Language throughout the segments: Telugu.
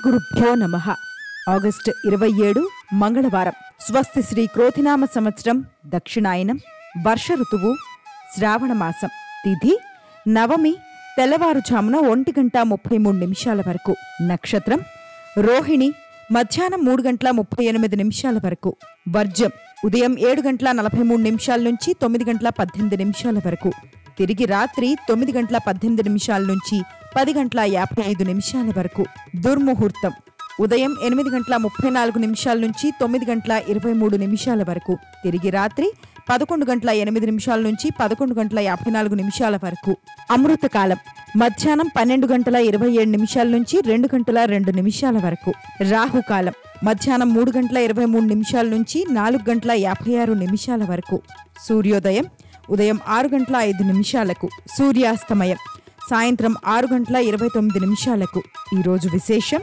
గురుభ్యో నమః. ఆగస్టు 27 మంగళవారం. స్వస్తి శ్రీ క్రోధినామ సంవత్సరం దక్షిణాయనం. వర్ష ఋతువు శ్రావణమాసం. తిథి నవమి, తెల్లవారుజామున 1:33 వరకు. నక్షత్రం రోహిణి, మధ్యాహ్నం 3:38 వరకు. వర్జ్యం ఉదయం 7:43 నుంచి 9:18 వరకు. తిరిగి రాత్రి 9:18 నుంచి 10:55 వరకు. దుర్ముహూర్తం ఉదయం 8:34 నుంచి 9:23 వరకు. తిరిగి రాత్రి 11:08 నుంచి 11:54 వరకు. అమృతకాలం మధ్యాహ్నం 12:27 నుంచి 2:02 వరకు. రాహుకాలం మధ్యాహ్నం 3:23 నుంచి 4:56 వరకు. సూర్యోదయం ఉదయం 6:05. సూర్యాస్తమయం సాయంత్రం 6:29. ఈరోజు విశేషం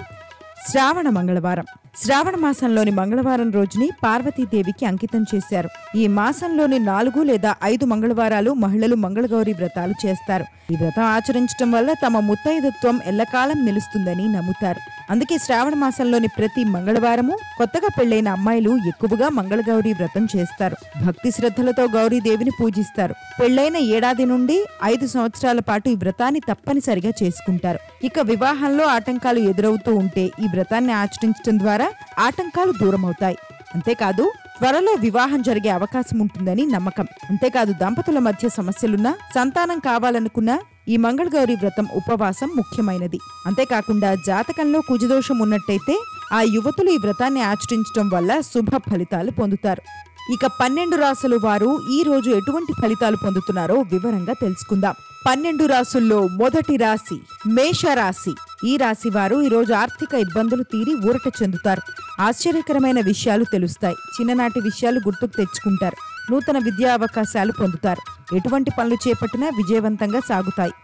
శ్రావణ మంగళవారం. శ్రావణ మాసంలోని మంగళవారం రోజుని పార్వతీదేవికి అంకితం చేశారు. ఈ మాసంలోని 4 లేదా 5 మంగళవారాలు మహిళలు మంగళగౌరి వ్రతాలు చేస్తారు. ఈ వ్రతం ఆచరించడం వల్ల తమ ముత్తైదత్వం ఎల్లకాలం నిలుస్తుందని నమ్ముతారు. అందుకే శ్రావణ మాసంలోని ప్రతి మంగళవారము కొత్తగా పెళ్లైన అమ్మాయిలు ఎక్కువగా మంగళగౌరి వ్రతం చేస్తారు. భక్తి శ్రద్ధలతో గౌరీదేవిని పూజిస్తారు. పెళ్లైన ఏడాది నుండి 5 సంవత్సరాల పాటు ఈ వ్రతాన్ని తప్పనిసరిగా చేసుకుంటారు. ఇక వివాహంలో ఆటంకాలు ఎదురవుతూ ఉంటే ఈ వ్రతాన్ని ఆచరించడం ద్వారా ఆటంకాలు దూరమవుతాయి. అంతేకాదు త్వరలో వివాహం జరిగే అవకాశం ఉంటుందని నమ్మకం. అంతేకాదు దంపతుల మధ్య సమస్యలున్నా, సంతానం కావాలనుకున్నా ఈ మంగళగౌరి వ్రతం ఉపవాసం ముఖ్యమైనది. అంతేకాకుండా జాతకంలో కుజదోషం ఉన్నట్టయితే ఆ యువతులు ఈ వ్రతాన్ని ఆచరించడం వల్ల శుభ ఫలితాలు పొందుతారు. ఇక 12 రాసుల వారు ఈ రోజు ఎటువంటి ఫలితాలు పొందుతున్నారో వివరంగా తెలుసుకుందాం. 12 రాసుల్లో మొదటి రాశి మేషరాశి. ఈ రాశి వారు ఈరోజు ఆర్థిక ఇబ్బందులు తీరి ఊరట చెందుతారు. ఆశ్చర్యకరమైన విషయాలు తెలుస్తాయి. చిన్ననాటి విషయాలు గుర్తుకు తెచ్చుకుంటారు. నూతన విద్యా అవకాశాలు పొందుతారు. ఎటువంటి పనులు చేపట్టినా విజయవంతంగా సాగుతాయి.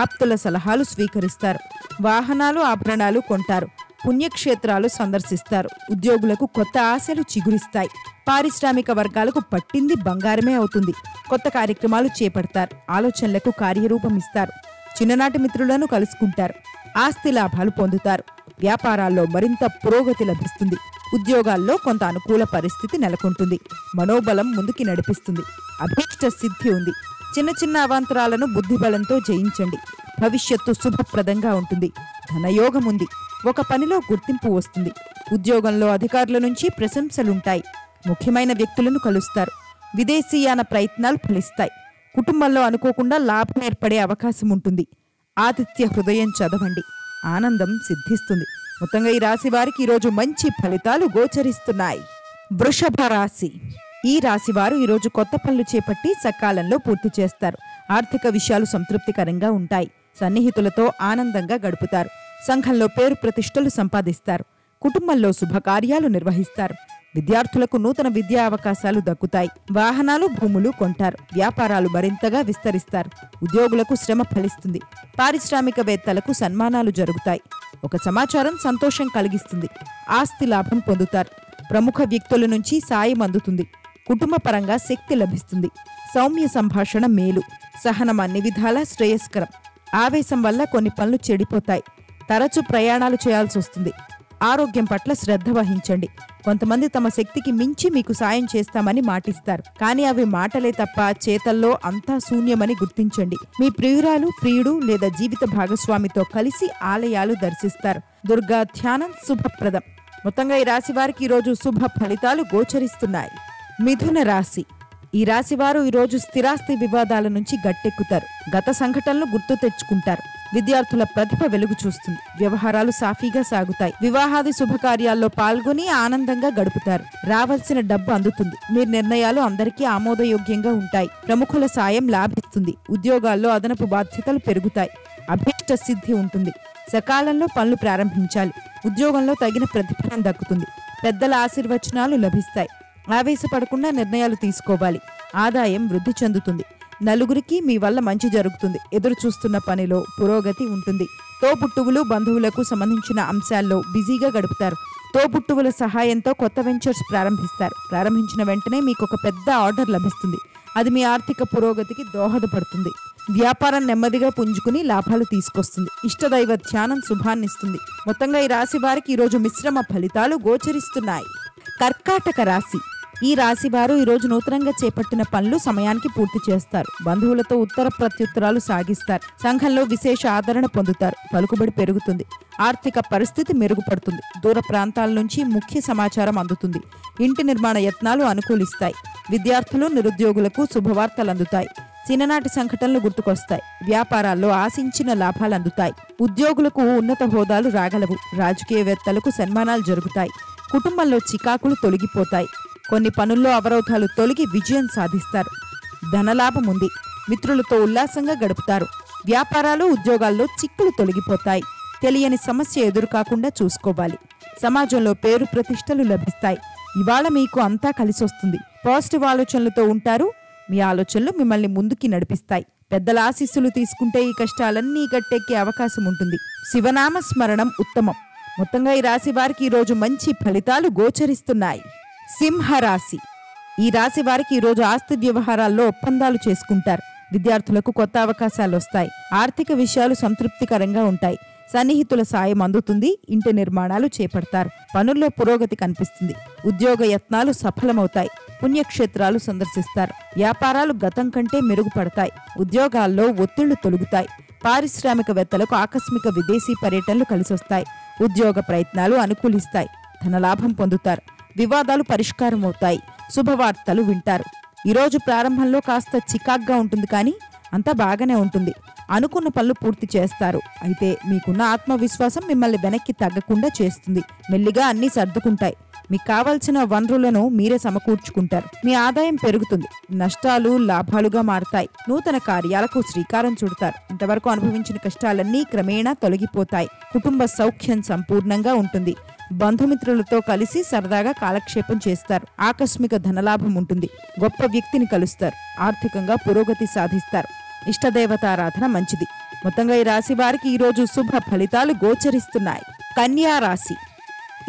ఆప్తుల సలహాలు స్వీకరిస్తారు. వాహనాలు, ఆభరణాలు కొంటారు. పుణ్యక్షేత్రాలు సందర్శిస్తారు. ఉద్యోగులకు కొత్త ఆశలు చిగురిస్తాయి. పారిశ్రామిక వర్గాలకు పట్టింది బంగారమే అవుతుంది. కొత్త కార్యక్రమాలు చేపడతారు. ఆలోచనలకు కార్యరూపం ఇస్తారు. చిన్ననాటి మిత్రులను కలుసుకుంటారు. ఆస్తి లాభాలు పొందుతారు. వ్యాపారాల్లో మరింత పురోగతి లభిస్తుంది. ఉద్యోగాల్లో కొంత అనుకూల పరిస్థితి నెలకొంటుంది. మనోబలం ముందుకి నడిపిస్తుంది. అభీష్ట సిద్ధి ఉంది. చిన్న చిన్న అవాంతరాలను బుద్ధిబలంతో జయించండి. భవిష్యత్తు శుభప్రదంగా ఉంటుంది. ధనయోగం ఉంది. ఒక పనిలో గుర్తింపు వస్తుంది. ఉద్యోగంలో అధికారుల నుంచి ప్రశంసలుంటాయి. ముఖ్యమైన వ్యక్తులను కలుస్తారు. విదేశీయాన ప్రయత్నాలు ఫలిస్తాయి. కుటుంబంలో అనుకోకుండా లాభం ఏర్పడే అవకాశం ఉంటుంది. ఆదిత్య హృదయం చదవండి. ఆనందం సిద్ధిస్తుంది. మొత్తంగా ఈ రాశి వారికి ఈరోజు మంచి ఫలితాలు గోచరిస్తున్నాయి. వృషభ రాశి. ఈ రాశి వారు ఈరోజు కొత్త పనులు చేపట్టి సకాలంలో పూర్తి చేస్తారు. ఆర్థిక విషయాలు సంతృప్తికరంగా ఉంటాయి. సన్నిహితులతో ఆనందంగా గడుపుతారు. సంఘంలో పేరు ప్రతిష్టలు సంపాదిస్తారు. కుటుంబంలో శుభకార్యాలు నిర్వహిస్తారు. విద్యార్థులకు నూతన విద్యా అవకాశాలు దక్కుతాయి. వాహనాలు, భూములు కొంటారు. వ్యాపారాలు మరింతగా విస్తరిస్తారు. ఉద్యోగులకు శ్రమ ఫలిస్తుంది. పారిశ్రామికవేత్తలకు సన్మానాలు జరుగుతాయి. ఒక సమాచారం సంతోషం కలిగిస్తుంది. ఆస్తి లాభం పొందుతారు. ప్రముఖ వ్యక్తుల నుంచి సాయం అందుతుంది. కుటుంబ పరంగా శక్తి లభిస్తుంది. సౌమ్య సంభాషణ మేలు. సహనం అన్ని విధాలా శ్రేయస్కరం. ఆవేశం వల్ల కొన్ని పనులు చెడిపోతాయి. తరచూ ప్రయాణాలు చేయాల్సి వస్తుంది. ఆరోగ్యం పట్ల శ్రద్ధ వహించండి. కొంతమంది తమ శక్తికి మించి మీకు సాయం చేస్తామని మాటిస్తారు. కానీ అవి మాటలే తప్ప చేతల్లో అంతా శూన్యమని గుర్తించండి. మీ ప్రియురాలు, ప్రియుడు లేదా జీవిత భాగస్వామితో కలిసి ఆలయాలు దర్శిస్తారు. దుర్గా ధ్యానం శుభప్రదం. మొత్తంగా ఈ రాశి వారికి ఈరోజు శుభ ఫలితాలు గోచరిస్తున్నాయి. మిథున రాశి. ఈ రాశి వారు ఈరోజు స్థిరాస్తి వివాదాల నుంచి గట్టెక్కుతారు. గత సంఘటనలు గుర్తు తెచ్చుకుంటారు. విద్యార్థుల ప్రతిభ వెలుగు చూస్తుంది. వ్యవహారాలు సాఫీగా సాగుతాయి. వివాహాది శుభకార్యాల్లో పాల్గొని ఆనందంగా గడుపుతారు. రావాల్సిన డబ్బు అందుతుంది. మీ నిర్ణయాలు అందరికీ ఆమోదయోగ్యంగా ఉంటాయి. ప్రముఖుల సాయం లాభిస్తుంది. ఉద్యోగాల్లో అదనపు బాధ్యతలు పెరుగుతాయి. అభీష్ట సిద్ధి ఉంటుంది. సకాలంలో పనులు ప్రారంభించాలి. ఉద్యోగంలో తగిన ప్రతిఫలం దక్కుతుంది. పెద్దల ఆశీర్వచనాలు లభిస్తాయి. ఆవేశపడకుండా నిర్ణయాలు తీసుకోవాలి. ఆదాయం వృద్ధి చెందుతుంది. నలుగురికి మీ వల్ల మంచి జరుగుతుంది. ఎదురు చూస్తున్న పనిలో పురోగతి ఉంటుంది. తోబుట్టువులు, బంధువులకు సంబంధించిన అంశాల్లో బిజీగా గడుపుతారు. తోబుట్టువుల సహాయంతో కొత్త వెంచర్స్ ప్రారంభిస్తారు. ప్రారంభించిన వెంటనే మీకు ఒక పెద్ద ఆర్డర్ లభిస్తుంది. అది మీ ఆర్థిక పురోగతికి దోహదపడుతుంది. వ్యాపారం నెమ్మదిగా పుంజుకుని లాభాలు తీసుకొస్తుంది. ఇష్టదైవ ధ్యానం శుభాన్నిస్తుంది. మొత్తంగా ఈ రాశి వారికి ఈరోజు మిశ్రమ ఫలితాలు గోచరిస్తున్నాయి. కర్కాటక రాశి. ఈ రాశి వారు ఈరోజు నూతనంగా చేపట్టిన పనులు సమయానికి పూర్తి చేస్తారు. బంధువులతో ఉత్తర ప్రత్యుత్తరాలు సాగిస్తారు. సంఘంలో విశేష ఆదరణ పొందుతారు. పలుకుబడి పెరుగుతుంది. ఆర్థిక పరిస్థితి మెరుగుపడుతుంది. దూర ప్రాంతాల నుంచి ముఖ్య సమాచారం అందుతుంది. ఇంటి నిర్మాణ యత్నాలు అనుకూలిస్తాయి. విద్యార్థులు, నిరుద్యోగులకు శుభవార్తలు అందుతాయి. చిన్ననాటి సంఘటనలు గుర్తుకొస్తాయి. వ్యాపారాల్లో ఆశించిన లాభాలు అందుతాయి. ఉద్యోగులకు ఉన్నత హోదాలు రాగలవు. రాజకీయవేత్తలకు సన్మానాలు జరుగుతాయి. కుటుంబంలో చికాకులు తొలగిపోతాయి. కొన్ని పనుల్లో అవరోధాలు తొలగి విజయం సాధిస్తారు. ధనలాభం ఉంది. మిత్రులతో ఉల్లాసంగా గడుపుతారు. వ్యాపారాలు, ఉద్యోగాల్లో చిక్కులు తొలగిపోతాయి. తెలియని సమస్య ఎదురుకాకుండా చూసుకోవాలి. సమాజంలో పేరు ప్రతిష్టలు లభిస్తాయి. ఇవాళ మీకు అంతా కలిసొస్తుంది. పాజిటివ్ ఆలోచనలతో ఉంటారు. మీ ఆలోచనలు మిమ్మల్ని ముందుకి నడిపిస్తాయి. పెద్దల ఆశీస్సులు తీసుకుంటే ఈ కష్టాలన్నీ గట్టెక్కే అవకాశం ఉంటుంది. శివనామ స్మరణం ఉత్తమం. మొత్తంగా ఈ రాశి వారికి ఈరోజు మంచి ఫలితాలు గోచరిస్తున్నాయి. సింహరాశి. ఈ రాశి వారికి ఈరోజు ఆస్తి వ్యవహారాల్లో ఒప్పందాలు చేసుకుంటారు. విద్యార్థులకు కొత్త అవకాశాలు వస్తాయి. ఆర్థిక విషయాలు సంతృప్తికరంగా ఉంటాయి. సన్నిహితుల సాయం అందుతుంది. ఇంటి నిర్మాణాలు చేపడతారు. పనుల్లో పురోగతి కనిపిస్తుంది. ఉద్యోగ యత్నాలు సఫలమవుతాయి. పుణ్యక్షేత్రాలు సందర్శిస్తారు. వ్యాపారాలు గతం కంటే మెరుగుపడతాయి. ఉద్యోగాల్లో ఒత్తిళ్లు తొలగుతాయి. పారిశ్రామికవేత్తలకు ఆకస్మిక విదేశీ పర్యటనలు కలిసొస్తాయి. ఉద్యోగ ప్రయత్నాలు అనుకూలిస్తాయి. ధనలాభం పొందుతారు. వివాదాలు పరిష్కారం అవుతాయి. శుభవార్తలు వింటారు. ఈరోజు ప్రారంభంలో కాస్త చికాగ్గా ఉంటుంది, కానీ అంతా బాగానే ఉంటుంది. అనుకున్న పనులు పూర్తి చేస్తారు. అయితే మీకున్న ఆత్మవిశ్వాసం మిమ్మల్ని వెనక్కి తగ్గకుండా చేస్తుంది. మెల్లిగా అన్నీ సర్దుకుంటాయి. మీకు కావాల్సిన వనరులను మీరే సమకూర్చుకుంటారు. మీ ఆదాయం పెరుగుతుంది. నష్టాలు లాభాలుగా మారతాయి. నూతన కార్యాలకు శ్రీకారం చుడతారు. ఇంతవరకు అనుభవించిన కష్టాలన్నీ క్రమేణా తొలగిపోతాయి. కుటుంబ సౌఖ్యం సంపూర్ణంగా ఉంటుంది. బంధుమిత్రులతో కలిసి సరదాగా కాలక్షేపం చేస్తారు. ఆకస్మిక ధనలాభం ఉంటుంది. గొప్ప వ్యక్తిని కలుస్తారు. ఆర్థికంగా పురోగతి సాధిస్తారు. ఇష్టదేవతారాధన మంచిది. మొత్తంగా ఈ రాశి వారికి ఈరోజు శుభ ఫలితాలు గోచరిస్తున్నాయి. కన్యా రాశి.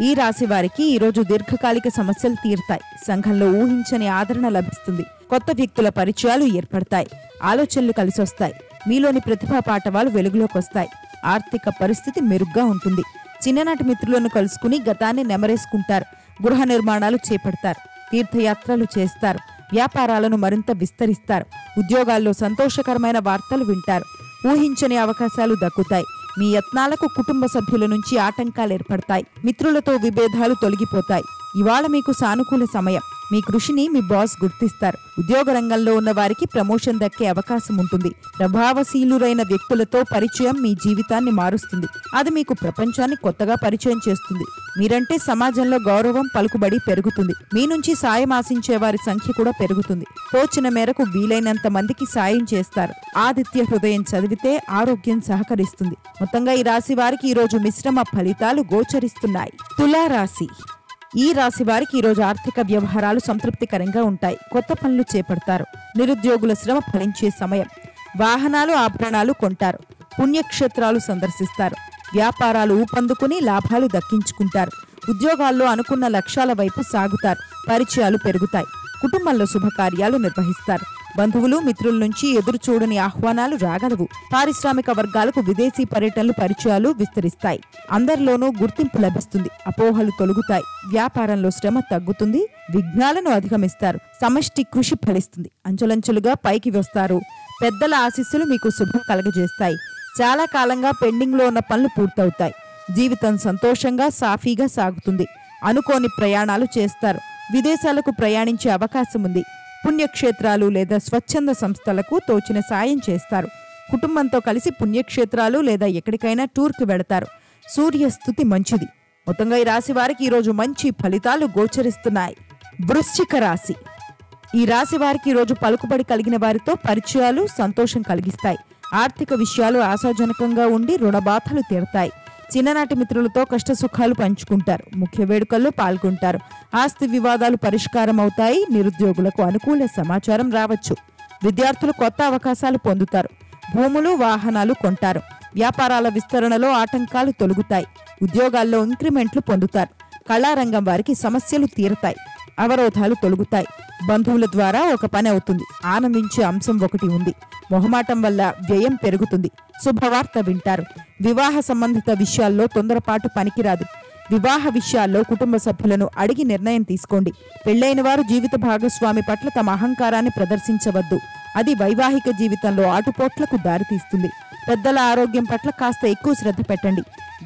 ఈ రాశి వారికి ఈరోజు దీర్ఘకాలిక సమస్యలు తీరుతాయి. సంఘంలో ఊహించని ఆదరణ లభిస్తుంది. కొత్త వ్యక్తుల పరిచయాలు ఏర్పడతాయి. ఆలోచనలు కలిసొస్తాయి. మీలోని ప్రతిభా పాటవాలు వెలుగులోకి వస్తాయి. ఆర్థిక పరిస్థితి మెరుగ్గా ఉంటుంది. చిన్ననాటి మిత్రులను కలుసుకుని గతాన్ని నెమరేసుకుంటారు. గృహ నిర్మాణాలు చేపడతారు. తీర్థయాత్రలు చేస్తారు. వ్యాపారాలను మరింత విస్తరిస్తారు. ఉద్యోగాల్లో సంతోషకరమైన వార్తలు వింటారు. ఊహించని అవకాశాలు దక్కుతాయి. మీ యత్నాలకు కుటుంబ సభ్యుల నుంచి ఆటంకాలు ఏర్పడతాయి. మిత్రులతో విభేదాలు తొలగిపోతాయి. ఇవాళ మీకు సానుకూల సమయం. మీ కృషిని మీ బాస్ గుర్తిస్తారు. ఉద్యోగ రంగంలో ఉన్న వారికి ప్రమోషన్ దక్కే అవకాశం ఉంటుంది. ప్రభావశీలురైన వ్యక్తులతో పరిచయం మీ జీవితాన్ని మారుస్తుంది. అది మీకు ప్రపంచాన్ని కొత్తగా పరిచయం చేస్తుంది. మీరంటే సమాజంలో గౌరవం, పలుకుబడి పెరుగుతుంది. మీ నుంచి సాయం ఆశించే వారి సంఖ్య కూడా పెరుగుతుంది. తోచిన మేరకు వీలైనంత మందికి సాయం చేస్తారు. ఆదిత్య హృదయం చదివితే ఆరోగ్యం సహకరిస్తుంది. మొత్తంగా ఈ రాశి వారికి ఈరోజు మిశ్రమ ఫలితాలు గోచరిస్తున్నాయి. తులారాశి. ఈ రాశి వారికి ఈరోజు ఆర్థిక వ్యవహారాలు సంతృప్తికరంగా ఉంటాయి. కొత్త పనులు చేపడతారు. నిరుద్యోగుల శ్రమ ఫలించే సమయం. వాహనాలు, ఆభరణాలు కొంటారు. పుణ్యక్షేత్రాలు సందర్శిస్తారు. వ్యాపారాలు ఊపందుకుని లాభాలు దక్కించుకుంటారు. ఉద్యోగాల్లో అనుకున్న లక్ష్యాల వైపు సాగుతారు. పరిచయాలు పెరుగుతాయి. కుటుంబంలో శుభకార్యాలు నిర్వహిస్తారు. బంధువులు, మిత్రుల నుంచి ఎదురు చూడని ఆహ్వానాలు రాగలవు. పారిశ్రామిక వర్గాలకు విదేశీ పర్యటనలు, పరిచయాలు విస్తరిస్తాయి. అందరిలోనూ గుర్తింపు లభిస్తుంది. అపోహలు తొలగుతాయి. వ్యాపారంలో శ్రమ తగ్గుతుంది. విఘ్నాలను అధిగమిస్తారు. సమష్టి కృషి ఫలిస్తుంది. అంచెలంచెలుగా పైకి వస్తారు. పెద్దల ఆశీస్సులు మీకు శుభం కలగజేస్తాయి. చాలా కాలంగా పెండింగ్లో ఉన్న పనులు పూర్తవుతాయి. జీవితం సంతోషంగా, సాఫీగా సాగుతుంది. అనుకోని ప్రయాణాలు చేస్తారు. విదేశాలకు ప్రయాణించే అవకాశం ఉంది. పుణ్యక్షేత్రాలు లేదా స్వచ్ఛంద సంస్థలకు తోచిన సాయం చేస్తారు. కుటుంబంతో కలిసి పుణ్యక్షేత్రాలు లేదా ఎక్కడికైనా టూర్కి వెడతారు. సూర్యస్థుతి మంచిది. మొత్తంగా ఈ రాశి వారికి ఈరోజు మంచి ఫలితాలు గోచరిస్తున్నాయి. వృశ్చిక రాశి. ఈ రాశి వారికి ఈరోజు పలుకుబడి కలిగిన వారితో పరిచయాలు సంతోషం కలిగిస్తాయి. ఆర్థిక విషయాలు ఆశాజనకంగా ఉండి రుణబాధలు తీరతాయి. చిన్ననాటి మిత్రులతో కష్టసుఖాలు పంచుకుంటారు. ముఖ్య వేడుకల్లో పాల్గొంటారు. ఆస్తి వివాదాలు పరిష్కారం అవుతాయి. నిరుద్యోగులకు అనుకూల సమాచారం రావచ్చు. విద్యార్థులు కొత్త అవకాశాలు పొందుతారు. భూములు, వాహనాలు కొంటారు. వ్యాపారాల విస్తరణలో ఆటంకాలు తొలగుతాయి. ఉద్యోగాల్లో ఇంక్రిమెంట్లు పొందుతారు. కళారంగం వారికి సమస్యలు తీరతాయి. అవరోధాలు తొలగుతాయి. బంధువుల ద్వారా ఒక పని అవుతుంది. ఆనందించే అంశం ఒకటి ఉంది. మొహమాటం వల్ల వ్యయం పెరుగుతుంది. శుభవార్త వింటారు. వివాహ సంబంధిత విషయాల్లో తొందరపాటు పనికిరాదు. వివాహ విషయాల్లో కుటుంబ సభ్యులను అడిగి నిర్ణయం తీసుకోండి. పెళ్లైన వారు జీవిత భాగస్వామి పట్ల తమ అహంకారాన్ని ప్రదర్శించవద్దు. అది వైవాహిక జీవితంలో ఆటుపోట్లకు దారితీస్తుంది. పెద్దల ఆరోగ్యం పట్ల కాస్త ఎక్కువ శ్రద్ధ పెట్టండి.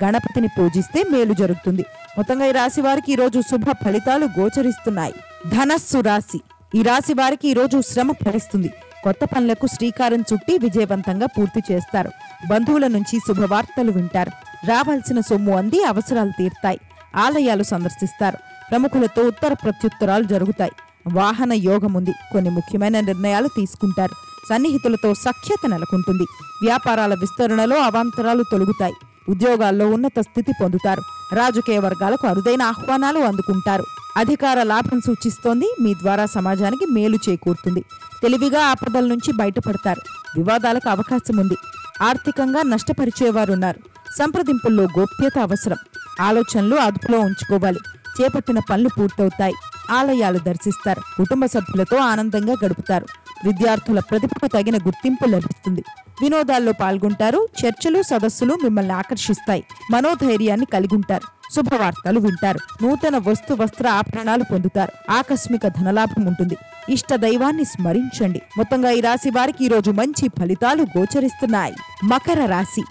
గణపతిని పూజిస్తే మేలు జరుగుతుంది. మొత్తంగా ఈ రాశి వారికి ఈరోజు శుభ ఫలితాలు గోచరిస్తున్నాయి. ధనస్సు రాశి. ఈ రాశి వారికి ఈరోజు శ్రమ ఫలిస్తుంది. కొత్త పనులకు శ్రీకారం చుట్టి విజయవంతంగా పూర్తి చేస్తారు. బంధువుల నుంచి శుభవార్తలు వింటారు. రావాల్సిన సొమ్ము అంది అవసరాలు తీర్తాయి. ఆలయాలు సందర్శిస్తారు. ప్రముఖులతో ఉత్తర ప్రత్యుత్తరాలు జరుగుతాయి. వాహన యోగం ఉంది. కొన్ని ముఖ్యమైన నిర్ణయాలు తీసుకుంటారు. సన్నిహితులతో సఖ్యత నెలకొంటుంది. వ్యాపారాల విస్తరణలో అవాంతరాలు తొలగుతాయి. ఉద్యోగాల్లో ఉన్నత స్థితి పొందుతారు. రాజకీయ వర్గాలకు అరుదైన ఆహ్వానాలు అందుకుంటారు. అధికార లాభం సూచిస్తోంది. మీ ద్వారా సమాజానికి మేలు చేకూరుతుంది. తెలివిగా ఆపదల నుంచి బయటపడతారు. వివాదాలకు అవకాశం ఉంది. ఆర్థికంగా నష్టపరిచేవారున్నారు. సంప్రదింపుల్లో గోప్యత అవసరం. ఆలోచనలు అదుపులో ఉంచుకోవాలి. చేపట్టిన పనులు పూర్తవుతాయి. ఆలయాలు దర్శిస్తారు. కుటుంబ సభ్యులతో ఆనందంగా గడుపుతారు. విద్యార్థుల ప్రతిభకు తగిన గుర్తింపు లభిస్తుంది. వినోదాల్లో పాల్గొంటారు. చర్చలు, సదస్సులు మిమ్మల్ని ఆకర్షిస్తాయి. మనోధైర్యాన్ని కలిగుంటారు. శుభవార్తలు వింటారు. నూతన వస్త్ర ఆభరణాలు పొందుతారు. ఆకస్మిక ధనలాభం ఉంటుంది. ఇష్ట దైవాన్ని స్మరించండి. మొత్తంగా ఈ రాశి వారికి ఈరోజు మంచి ఫలితాలు గోచరిస్తున్నాయి. మకర రాశి.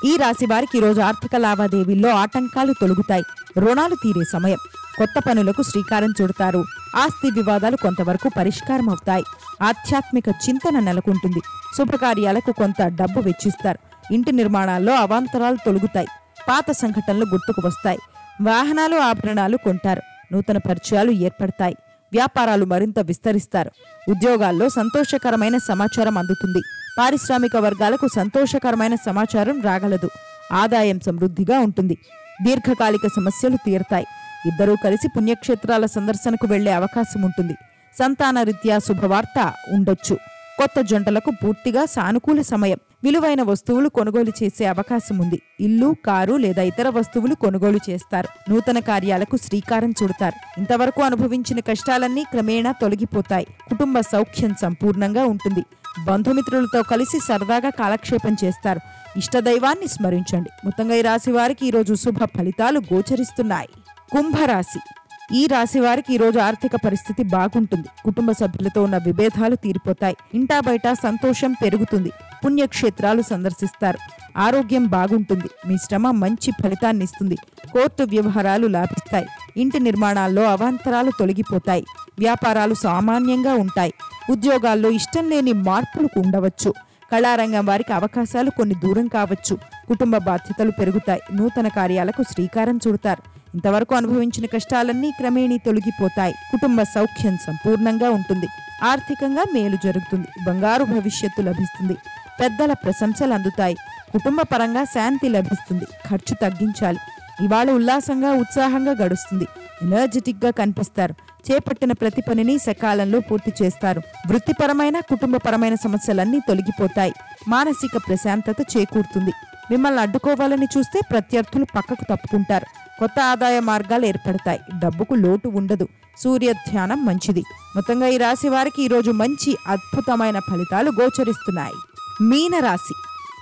ఈ రాశి వారికి ఈరోజు ఆర్థిక లావాదేవీల్లో ఆటంకాలు తొలగుతాయి. రుణాలు తీరే సమయం. కొత్త పనులకు శ్రీకారం చుడతారు. ఆస్తి వివాదాలు కొంతవరకు పరిష్కారం అవుతాయి. ఆధ్యాత్మిక చింతన నెలకొంటుంది. శుభకార్యాలకు కొంత డబ్బు వెచ్చిస్తారు. ఇంటి నిర్మాణాల్లో అవాంతరాలు తొలగుతాయి. పాత సంఘటనలు గుర్తుకు వస్తాయి. వాహనాలు, ఆభరణాలు కొంటారు. నూతన పరిచయాలు ఏర్పడతాయి. వ్యాపారాలు మరింత విస్తరిస్తారు. ఉద్యోగాల్లో సంతోషకరమైన సమాచారం అందుతుంది. పారిశ్రామిక వర్గాలకు సంతోషకరమైన సమాచారం రాగలదు. ఆదాయం సమృద్ధిగా ఉంటుంది. దీర్ఘకాలిక సమస్యలు తీరతాయి. ఇద్దరూ కలిసి పుణ్యక్షేత్రాల సందర్శనకు వెళ్లే అవకాశం ఉంటుంది. సంతాన రీత్యా శుభవార్త ఉండొచ్చు. కొత్త జంటలకు పూర్తిగా సానుకూల సమయం. విలువైన వస్తువులు కొనుగోలు చేసే అవకాశం ఉంది. ఇల్లు, కారు లేదా ఇతర వస్తువులు కొనుగోలు చేస్తారు. నూతన కార్యాలకు శ్రీకారం చుడతారు. ఇంతవరకు అనుభవించిన కష్టాలన్నీ క్రమేణా తొలగిపోతాయి. కుటుంబ సౌఖ్యం సంపూర్ణంగా ఉంటుంది. బంధుమిత్రులతో కలిసి సరదాగా కాలక్షేపం చేస్తారు. ఇష్టదైవాన్ని స్మరించండి. మొత్తంగా ఈ రాశి వారికి ఈరోజు శుభ ఫలితాలు గోచరిస్తున్నాయి. కుంభరాశి. ఈ రాశి వారికి ఈరోజు ఆర్థిక పరిస్థితి బాగుంటుంది. కుటుంబ సభ్యులతో ఉన్న విభేదాలు తీరిపోతాయి. ఇంటా బయట సంతోషం పెరుగుతుంది. పుణ్యక్షేత్రాలు సందర్శిస్తారు. ఆరోగ్యం బాగుంటుంది. మీ శ్రమ మంచి ఫలితాన్ని ఇస్తుంది. కోర్టు వ్యవహారాలు లాభిస్తాయి. ఇంటి నిర్మాణాల్లో అవాంతరాలు తొలగిపోతాయి. వ్యాపారాలు సామాన్యంగా ఉంటాయి. ఉద్యోగాల్లో ఇష్టం లేని మార్పులు ఉండవచ్చు. కళారంగం వారికి అవకాశాలు కొన్ని దూరం కావచ్చు. కుటుంబ బాధ్యతలు పెరుగుతాయి. నూతన కార్యాలకు శ్రీకారం చుడతారు. ఇంతవరకు అనుభవించిన కష్టాలన్నీ క్రమేణీ తొలగిపోతాయి. కుటుంబ సౌఖ్యం సంపూర్ణంగా ఉంటుంది. ఆర్థికంగా మేలు జరుగుతుంది. బంగారు భవిష్యత్తు లభిస్తుంది. పెద్దల ప్రశంసలు అందుతాయి. కుటుంబ పరంగా శాంతి లభిస్తుంది. ఖర్చు తగ్గించాలి. ఇవాళ ఉల్లాసంగా, ఉత్సాహంగా గడుస్తుంది. ఎనర్జెటిక్ గా కనిపిస్తారు. చేపట్టిన ప్రతి పనిని సకాలంలో పూర్తి చేస్తారు. వృత్తిపరమైన, కుటుంబపరమైన సమస్యలన్నీ తొలగిపోతాయి. మానసిక ప్రశాంతత చేకూరుతుంది. మిమ్మల్ని అడ్డుకోవాలని చూస్తే ప్రత్యర్థులు పక్కకు తప్పుకుంటారు. కొత్త ఆదాయ మార్గాలు ఏర్పడతాయి. డబ్బుకు లోటు ఉండదు. సూర్య ధ్యానం మంచిది. మొత్తంగా ఈ రాశి వారికి ఈరోజు మంచి అద్భుతమైన ఫలితాలు గోచరిస్తున్నాయి. మీన రాశి.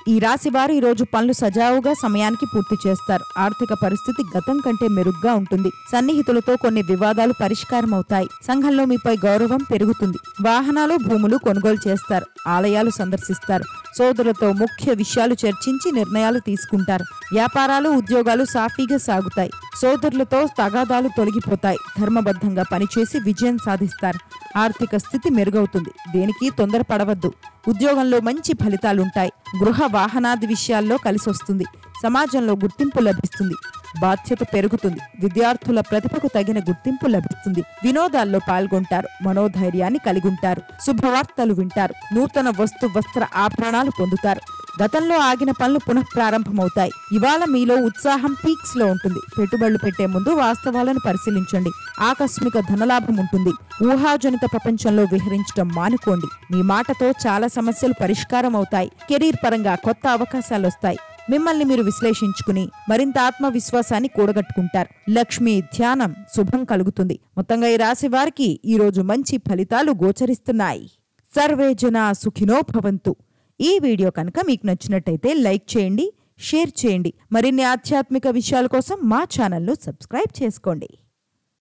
ఈ రాశి వారు ఈరోజు పనులు సజావుగా సమయానికి పూర్తి చేస్తారు. ఆర్థిక పరిస్థితి గతం కంటే మెరుగ్గా ఉంటుంది. సన్నిహితులతో కొన్ని వివాదాలు పరిష్కారం అవుతాయి. సంఘంలో మీపై గౌరవం పెరుగుతుంది. వాహనాలు, భూములు కొనుగోలు చేస్తారు. ఆలయాలు సందర్శిస్తారు. సోదరులతో ముఖ్య విషయాలు చర్చించి నిర్ణయాలు తీసుకుంటారు. వ్యాపారాలు, ఉద్యోగాలు సాఫీగా సాగుతాయి. సోదరులతో తగాదాలు తొలగిపోతాయి. ధర్మబద్ధంగా పనిచేసి విజయం సాధిస్తారు. ఆర్థిక స్థితి మెరుగవుతుంది. దేనికి తొందరపడవద్దు. ఉద్యోగంలో మంచి ఫలితాలుంటాయి. గృహ, వాహనాది విషయాల్లో కలిసొస్తుంది. సమాజంలో గుర్తింపు లభిస్తుంది. బాధ్యత పెరుగుతుంది. విద్యార్థుల ప్రతిభకు తగిన గుర్తింపు లభిస్తుంది. వినోదాల్లో పాల్గొంటారు. మనోధైర్యాన్ని కలిగుంటారు. శుభవార్తలు వింటారు. నూతన వస్త్ర ఆభరణాలు పొందుతారు. గతంలో ఆగిన పనులు పునః ప్రారంభమవుతాయి. ఇవాళ మీలో ఉత్సాహం పీక్స్ లో ఉంటుంది. పెట్టుబడులు పెట్టే ముందు వాస్తవాలను పరిశీలించండి. ఆకస్మిక ధనలాభం ఉంటుంది. ఊహాజనిత ప్రపంచంలో విహరించడం మానుకోండి. మీ మాటతో చాలా సమస్యలు పరిష్కారం అవుతాయి. కెరీర్ పరంగా కొత్త అవకాశాలు వస్తాయి. మిమ్మల్ని మీరు విశ్లేషించుకుని మరింత ఆత్మవిశ్వాసాన్ని కూడగట్టుకుంటారు. లక్ష్మీ ధ్యానం శుభం కలుగుతుంది. మొత్తంగా ఈ రాశి వారికి ఈ రోజు మంచి ఫలితాలు గోచరిస్తున్నాయి. సర్వే జనా సుఖినో భవంతు. ఈ వీడియో కనుక మీకు నచ్చినట్టయితే లైక్ చేయండి, షేర్ చేయండి. మరిన్ని ఆధ్యాత్మిక విషయాల కోసం మా ఛానల్ను సబ్స్క్రైబ్ చేసుకోండి.